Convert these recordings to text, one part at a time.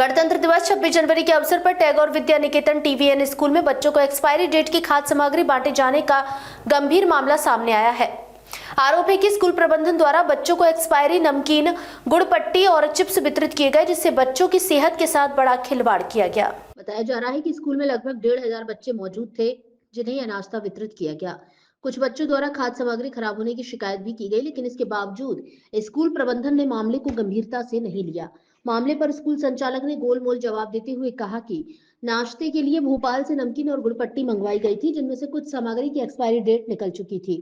गणतंत्र दिवस 26 जनवरी के अवसर पर टैगोर विद्या निकेतन टीवीएन स्कूल में बच्चों को एक्सपायरी डेट की खाद्य सामग्री बांटे जाने का गंभीर मामला सामने आया है। आरोप है कि स्कूल प्रबंधन द्वारा बच्चों को एक्सपायरी नमकीन, गुड़ पट्टी और चिप्स वितरित किए गए, जिससे बच्चों की सेहत के साथ बड़ा खिलवाड़ किया गया। बताया जा रहा है कि स्कूल में लगभग 1500 बच्चे मौजूद थे, जिन्हें यह नाश्ता वितरित किया गया। कुछ बच्चों द्वारा खाद्य सामग्री खराब होने की शिकायत भी की गई, लेकिन इसके बावजूद स्कूल प्रबंधन ने मामले को गंभीरता से नहीं लिया। मामले पर स्कूल संचालक ने गोलमोल जवाब देते हुए कहा कि नाश्ते के लिए भोपाल से नमकीन और गुड़पट्टी मंगवाई गई थी, जिनमें से कुछ सामग्री की एक्सपायरी डेट निकल चुकी थी।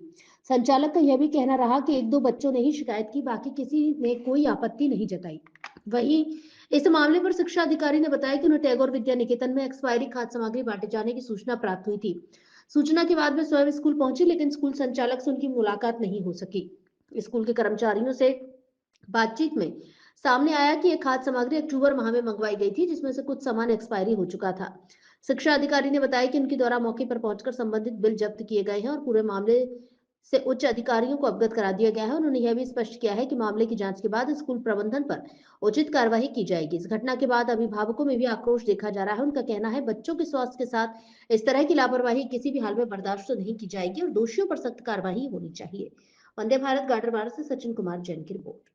संचालक का यह भी कहना रहा कि 1-2 बच्चों ने ही शिकायत की, बाकी किसी ने कोई आपत्ति नहीं जताई। वहीं इस मामले पर शिक्षा अधिकारी ने बताया कि उन्हें टैगोर विद्या निकेतन में एक्सपायरी खाद्य सामग्री बांटे जाने की सूचना प्राप्त हुई थी। सूचना के बाद वे स्वयं स्कूल पहुंचे, लेकिन स्कूल संचालक से उनकी मुलाकात नहीं हो सकी। स्कूल के कर्मचारियों से बातचीत में सामने आया कि यह खाद्य सामग्री अक्टूबर माह में मंगवाई गई थी, जिसमें से कुछ सामान एक्सपायरी हो चुका था। शिक्षा अधिकारी ने बताया कि उनके द्वारा मौके पर पहुंचकर संबंधित बिल जब्त किए गए हैं और पूरे मामले से उच्च अधिकारियों को अवगत करा दिया गया है। उन्होंने यह भी स्पष्ट किया है कि मामले की जांच के बाद स्कूल प्रबंधन पर उचित कार्रवाई की जाएगी। इस घटना के बाद अभिभावकों में भी आक्रोश देखा जा रहा है। उनका कहना है, बच्चों के स्वास्थ्य के साथ इस तरह की लापरवाही किसी भी हाल में बर्दाश्त नहीं की जाएगी और दोषियों पर सख्त कार्रवाई होनी चाहिए। वंदे भारत गाडरवाड़ा से सचिन कुमार जैन की रिपोर्ट।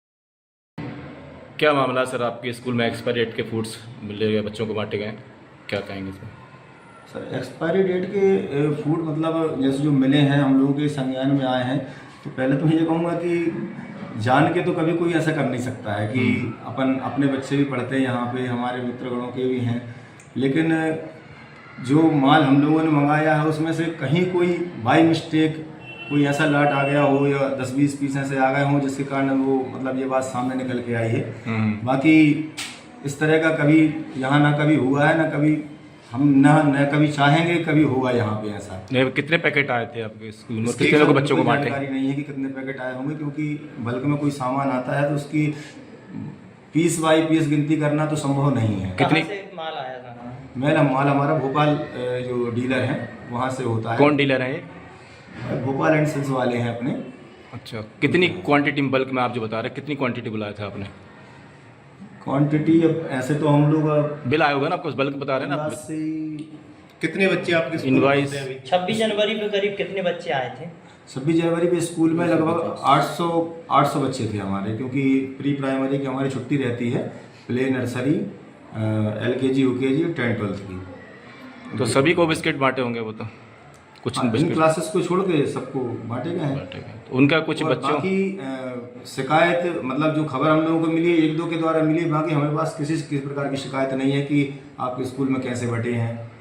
क्या मामला सर, आपके स्कूल में एक्सपायरी डेट के फूड्स मिले गए, बच्चों को बांटे गए, क्या कहेंगे इसमें? सर एक्सपायरी डेट के फूड मतलब जैसे जो मिले हैं, हम लोगों के संज्ञान में आए हैं, तो पहले तो मैं ये कहूँगा कि जान के तो कभी कोई ऐसा कर नहीं सकता है कि अपन अपने बच्चे भी पढ़ते हैं यहाँ पे, हमारे मित्रगणों के भी हैं, लेकिन जो माल हम लोगों ने मंगाया है उसमें से कहीं कोई बाई मिस्टेक कोई ऐसा लाट आ गया हो या 10-20 पीस ऐसे आ गए हों जिसके कारण वो मतलब ये बात सामने निकल के आई है। बाकी इस तरह का कभी यहाँ ना कभी हुआ है, ना कभी हम न कभी चाहेंगे कभी होगा यहाँ पे ऐसा। कितने पैकेट आए थे आपके स्कूल में, कितने लोग बच्चों को बांटे? जानकारी नहीं है कि कितने पैकेट आए होंगे, क्योंकि बल्क में कोई सामान आता है तो उसकी पीस बाई पीस गिनती करना तो संभव नहीं है। कितनी माल आया था? माल हमारा भोपाल जो डीलर है वहाँ से होता है। कौन डीलर है? भोपाल एंड सिल्स वाले हैं अपने। अच्छा, कितनी क्वांटिटी बल्क में आप जो बता रहे हैं, कितनी क्वांटिटी बुलाया था आपने? क्वांटिटी अब ऐसे तो हम लोग बिल आया होगा ना आपको, बल्क बता रहे हैं ना। कितने बच्चे आपके इनवाइस 26 जनवरी पे करीब कितने बच्चे आए थे? 26 जनवरी पे स्कूल में लगभग 800 बच्चे थे हमारे, क्योंकि प्री प्राइमरी की हमारी छुट्टी रहती है, प्ले नर्सरी, LKG UKG 10-12 की। तो सभी को बिस्किट बांटे होंगे वो तो? कुछ इन क्लासेस को छोड़ के सबको बांटे गए हैं। तो उनका कुछ बच्चों बाकी शिकायत मतलब जो खबर हम लोगों को मिली 1-2 के द्वारा मिली, बाकी हमारे पास किसी प्रकार की शिकायत नहीं है कि आपके स्कूल में कैसे बटे हैं।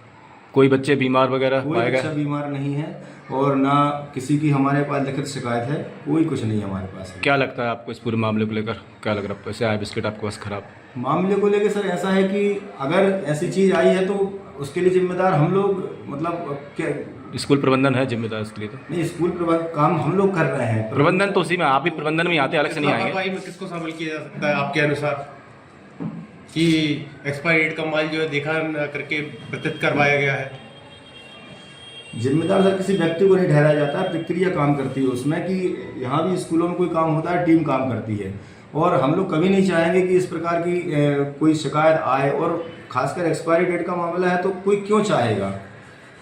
कोई बच्चे बीमार वगैरह कोई बच्चा बीमार नहीं है और ना किसी की हमारे पास लिखित शिकायत है, कोई कुछ नहीं हमारे पास है। क्या लगता है आपको इस पूरे मामले को लेकर, क्या लग रहा है? ऐसे आया बिस्किट आपके पास खराब? मामले को लेकर सर ऐसा है कि अगर ऐसी चीज़ आई है तो उसके लिए जिम्मेदार हम लोग, मतलब क्या स्कूल प्रबंधन है जिम्मेदार इसके लिए? तो नहीं, स्कूल काम हम लोग कर रहे हैं। प्रबंधन तो उसी में, आप भी प्रबंधन में आते, अलग से नहीं आएंगे। किसको शामिल किया जा सकता है आपके अनुसार कि एक्सपायरी डेट का माल जो है देखा करके प्रतित करवाया गया है? जिम्मेदार सर किसी व्यक्ति को नहीं ठहराया जाता है, प्रक्रिया काम करती है उसमें कि यहाँ भी स्कूलों में कोई काम होता है, टीम काम करती है, और हम लोग कभी नहीं चाहेंगे कि इस प्रकार की कोई शिकायत आए। और खासकर एक्सपायरी डेट का मामला है तो कोई क्यों चाहेगा,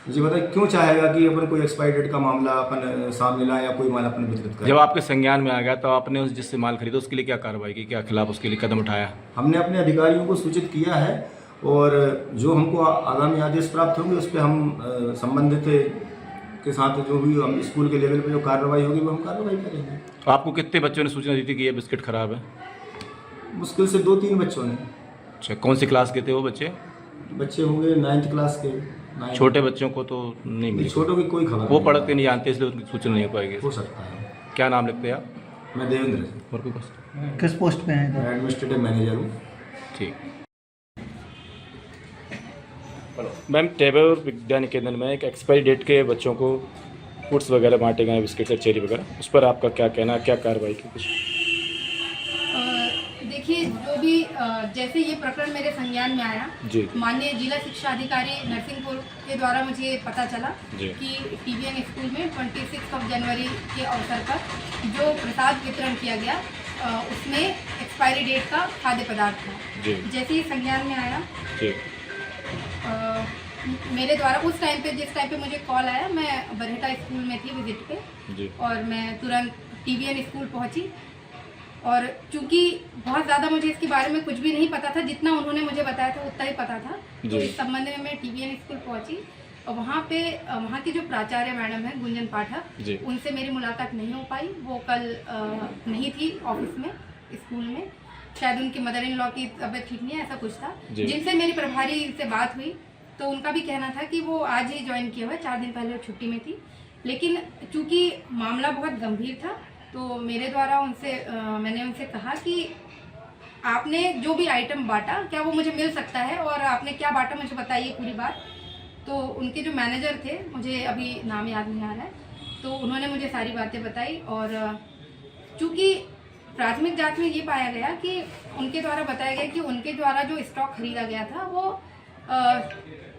मुझे बताइए क्यों चाहेगा कि अपन कोई एक्सपायरी डेट का मामला अपन सामने लाए या कोई माल अपन वितरित करें। जब आपके संज्ञान में आ गया तो आपने उस जिससे माल खरीदा उसके लिए क्या कार्रवाई की, क्या खिलाफ उसके लिए कदम उठाया? हमने अपने अधिकारियों को सूचित किया है और जो हमको आगामी आदेश प्राप्त होंगे उस पर हम संबंधित के साथ जो भी हम स्कूल के लेवल पे जो कार्रवाई होगी वो हम कार्रवाई करेंगे। तो आपको कितने बच्चों ने सूचना दी थी कि ये बिस्किट खराब है? मुश्किल से 2-3 बच्चों ने। अच्छा, कौन सी क्लास के थे वो बच्चे? बच्चे होंगे 9th क्लास के। छोटे बच्चों को तो नहीं मिली? छोटों की कोई खबर, वो पढ़ते नहीं जानते इसलिए उनकी सूचना नहीं हो पाएगी। हो सकता है। क्या नाम लिखते हैं आप? मैं देवेंद्र। और कोई पोस्ट? किस पोस्ट पे हैं? मैं एडमिनिस्ट्रेटिव मैनेजर हूँ। ठीक। मैम, टैगोर विद्या निकेतन में एक एक्सपायरी डेट के बच्चों को फूड्स वगैरह बांटे गए, बिस्किट और चेरी वगैरह, उस पर आपका क्या कहना है, क्या कार्रवाई की कुछ? देखिए, जो भी जैसे ये प्रकरण मेरे संज्ञान में आया, माननीय जिला शिक्षा अधिकारी नरसिंहपुर के द्वारा मुझे पता चला कि टीवीएन स्कूल में 26 जनवरी के अवसर पर जो प्रसाद वितरण किया गया उसमें एक्सपायरी डेट का खाद्य पदार्थ था। जी जैसे ही संज्ञान में आया, जी मेरे द्वारा उस टाइम पे, जिस टाइम पे मुझे कॉल आया, मैं बरहेटा स्कूल में थी विजिट पे, जी और मैं तुरंत TVN स्कूल पहुंची। और चूंकि बहुत ज़्यादा मुझे इसके बारे में कुछ भी नहीं पता था, जितना उन्होंने मुझे बताया था उतना ही पता था, तो इस संबंध में मैं TVN स्कूल पहुंची। और वहाँ पे वहाँ की जो प्राचार्य मैडम है गुंजन पाठक, उनसे मेरी मुलाकात नहीं हो पाई। वो कल नहीं थी ऑफिस में, स्कूल में, शायद उनकी मदर इन लॉ की तबीयत ठीक नहीं है, ऐसा कुछ था। जिनसे मेरी प्रभारी से बात हुई तो उनका भी कहना था कि वो आज ही ज्वाइन किया हुआ, 4 दिन पहले वो छुट्टी में थी। लेकिन चूंकि मामला बहुत गंभीर था, तो मेरे द्वारा मैंने उनसे कहा कि आपने जो भी आइटम बांटा, क्या वो मुझे मिल सकता है, और आपने क्या बांटा मुझे बताइए पूरी बात। तो उनके जो मैनेजर थे, मुझे अभी नाम याद नहीं आ रहा है, तो उन्होंने मुझे सारी बातें बताई। और चूंकि प्राथमिक जांच में ये पाया गया कि उनके द्वारा बताया गया कि उनके द्वारा जो स्टॉक खरीदा गया था वो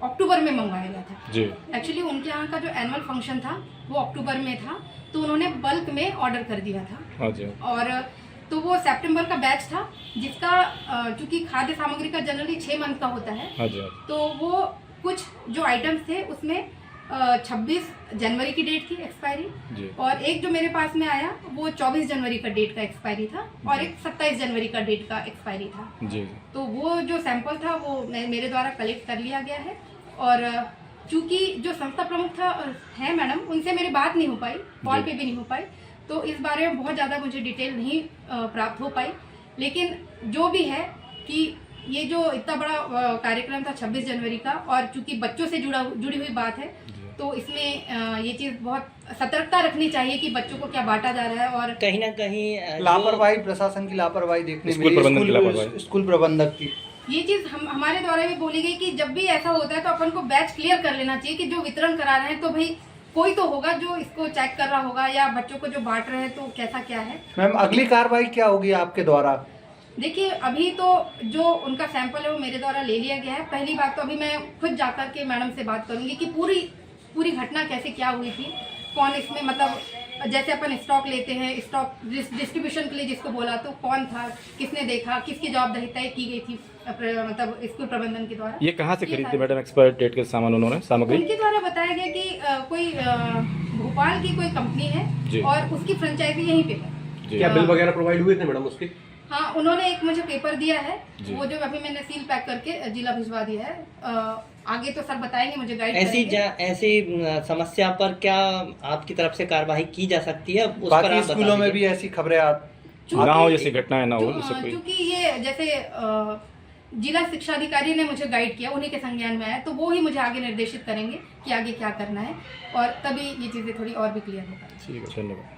अक्टूबर में मंगवाया गया था। जी एक्चुअली उनके यहाँ का जो एनुअल फंक्शन था वो अक्टूबर में था, तो उन्होंने बल्क में ऑर्डर कर दिया था। हाँ जी और तो वो सितंबर का बैच था, जिसका चूंकि खाद्य सामग्री का जनरली 6 मंथ का होता है, हाँ जी तो वो कुछ जो आइटम्स थे उसमें 26 जनवरी की डेट थी एक्सपायरी, जी और एक जो मेरे पास में आया वो 24 जनवरी का डेट का एक्सपायरी था, और एक 27 जनवरी का डेट का एक्सपायरी था। जी तो वो जो सैंपल था वो मेरे द्वारा कलेक्ट कर लिया गया है। और चूंकि जो संस्था प्रमुख है मैडम, उनसे मेरी बात नहीं हो पाई, कॉल पे भी नहीं हो पाई, तो इस बारे में बहुत ज़्यादा मुझे डिटेल नहीं प्राप्त हो पाई। लेकिन जो भी है कि ये जो इतना बड़ा कार्यक्रम था 26 जनवरी का, और चूंकि बच्चों से जुड़ी हुई बात है, तो इसमें ये चीज़ बहुत सतर्कता रखनी चाहिए कि बच्चों को क्या बांटा जा रहा है। और कहीं ना कहीं लापरवाही, प्रशासन की लापरवाही देखने स्कूल प्रबंधन की लापरवाही, स्कूल प्रबंधक की ये चीज़ हमारे द्वारा भी बोली गई कि जब भी ऐसा होता है तो अपन को बैच क्लियर कर लेना चाहिए कि जो वितरण करा रहे हैं तो भाई कोई तो होगा जो इसको चेक कर रहा होगा, या बच्चों को जो बांट रहे हैं तो कैसा क्या है। मैम, अगली कार्रवाई क्या होगी आपके द्वारा? देखिए, अभी तो जो उनका सैंपल है वो मेरे द्वारा ले लिया गया है। पहली बात तो अभी मैं खुद जाकर के मैडम से बात करूंगी कि पूरी घटना कैसे क्या हुई थी, कौन इसमें, मतलब जैसे अपन स्टॉक लेते हैं, स्टॉक डिस्ट्रीब्यूशन के लिए जिसको बोला, तो कौन था, किसने देखा, किसकी जवाबदारी तय की गई थी, मतलब स्कूल प्रबंधन के द्वारा। ये कहाँ से खरीदते मैडम एक्सपायर डेट के सामान उन्होंने, सामग्री? उनके द्वारा बताया गया कि कोई भोपाल की कोई कंपनी है और उसकी फ्रेंचाइजी यहीं पे है। क्या बिल वगैरह प्रोवाइड हुए थे मैडम उसके? हाँ, उन्होंने एक मुझे पेपर दिया है, वो जो अभी मैंने सील पैक करके जिला भिजवा दिया है। आगे तो सर बताएंगे, मुझे गाइड ऐसी समस्या पर क्या आपकी तरफ से कार्रवाई की जा सकती है? उस पर बाकी आप स्कूलों में भी ऐसी खबरें ना हो, जैसी घटनाएं ना हो, जैसे कोई। क्योंकि ये जैसे जिला शिक्षा अधिकारी ने मुझे गाइड किया, उन्हीं के संज्ञान में आया, तो वो ही मुझे आगे निर्देशित करेंगे कि आगे क्या करना है, और तभी ये चीज़ें थोड़ी और भी क्लियर हो पाएंगी। ठीक है, धन्यवाद।